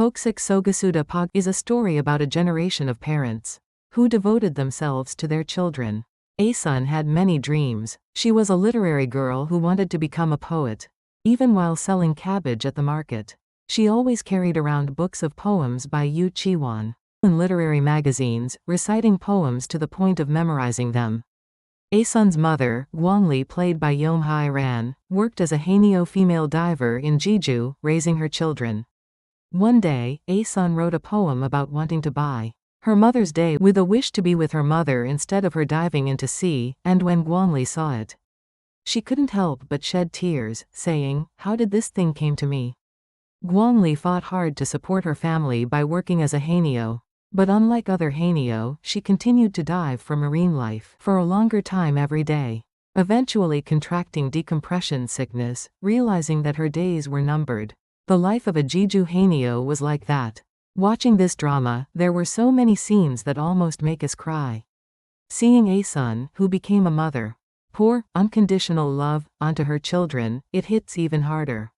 Poksik Sogasuda Pog is a story about a generation of parents who devoted themselves to their children. Asun had many dreams. She was a literary girl who wanted to become a poet. Even while selling cabbage at the market, she always carried around books of poems by Yu Chiwan in literary magazines, reciting poems to the point of memorizing them. Asun's mother, Guangli, played by Yeom Hai Ran, worked as a Haenyeo female diver in Jeju, raising her children. One day, Asun wrote a poem about wanting to buy her mother's day with a wish to be with her mother instead of her diving into sea, and when Guangli saw it, she couldn't help but shed tears, saying, "How did this thing came to me?" Guangli fought hard to support her family by working as a Haenyeo. But unlike other Haenyeo, she continued to dive for marine life for a longer time every day, eventually contracting decompression sickness, realizing that her days were numbered. The life of a Jeju Haenyeo was like that. Watching this drama, there were so many scenes that almost make us cry. Seeing Asun, who became a mother, pour unconditional love onto her children, it hits even harder.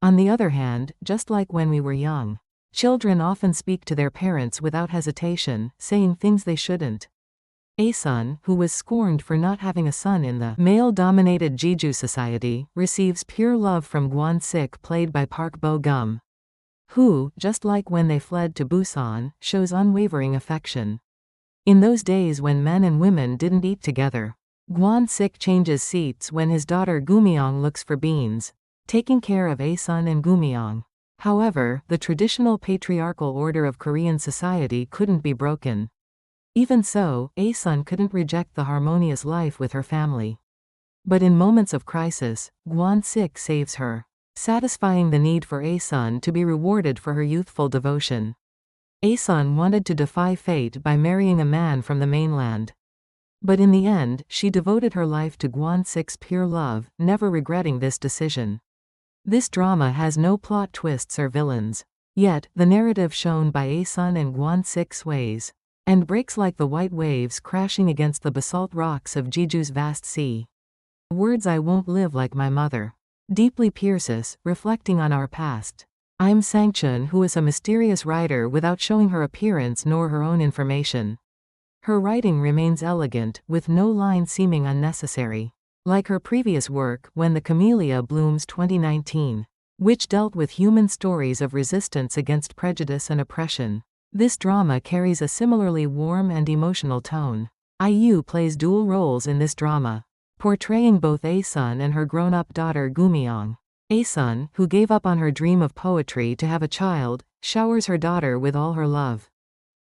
On the other hand, just like when we were young, children often speak to their parents without hesitation, saying things they shouldn't. Asun, who was scorned for not having a son in the male-dominated Jeju society, receives pure love from Gwon-sik, played by Park Bo-gum, who, just like when they fled to Busan, shows unwavering affection. In those days when men and women didn't eat together, Gwon-sik changes seats when his daughter Gumyeong looks for beans, taking care of Asun and Gumyeong. However, the traditional patriarchal order of Korean society couldn't be broken. Even so, Asun couldn't reject the harmonious life with her family. But in moments of crisis, Gwon-sik saves her, satisfying the need for Asun to be rewarded for her youthful devotion. Asun wanted to defy fate by marrying a man from the mainland. But in the end, she devoted her life to Gwon-sik's pure love, never regretting this decision. This drama has no plot twists or villains. Yet, the narrative shown by Asun and Gwon-sik sways and breaks like the white waves crashing against the basalt rocks of Jeju's vast sea. Words I won't live like my mother deeply pierces, reflecting on our past. I'm Sangchun, who is a mysterious writer without showing her appearance nor her own information. Her writing remains elegant, with no line seeming unnecessary. Like her previous work, When the Camellia Blooms 2019, which dealt with human stories of resistance against prejudice and oppression, this drama carries a similarly warm and emotional tone. IU plays dual roles in this drama, portraying both Asun and her grown-up daughter Gumyeong. Asun, who gave up on her dream of poetry to have a child, showers her daughter with all her love,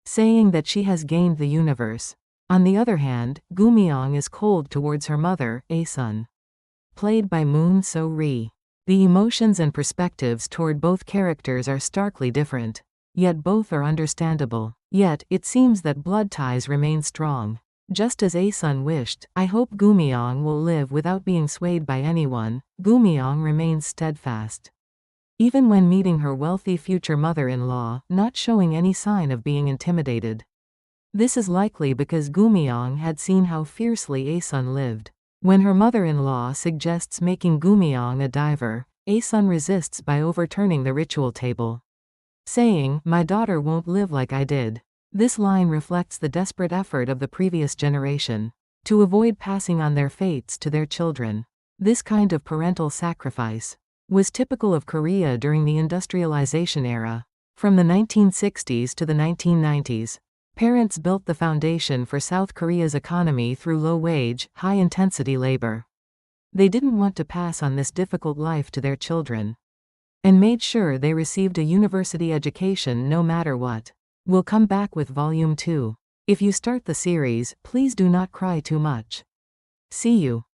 saying that she has gained the universe. On the other hand, Gumyeong is cold towards her mother, Asun, played by Moon So-ri. The emotions and perspectives toward both characters are starkly different. Yet both are understandable. Yet, it seems that blood ties remain strong. Just as Asun wished, "I hope Gumyeong will live without being swayed by anyone," Gumyeong remains steadfast. Even when meeting her wealthy future mother-in-law, not showing any sign of being intimidated. This is likely because Gumyeong had seen how fiercely Asun lived. When her mother-in-law suggests making Gumyeong a diver, Asun resists by overturning the ritual table, saying, "My daughter won't live like I did." This line reflects the desperate effort of the previous generation to avoid passing on their fates to their children. This kind of parental sacrifice was typical of Korea during the industrialization era. From the 1960s to the 1990s, parents built the foundation for South Korea's economy through low-wage, high-intensity labor. They didn't want to pass on this difficult life to their children, and made sure they received a university education no matter what. We'll come back with Volume 2. If you start the series, please do not cry too much. See you.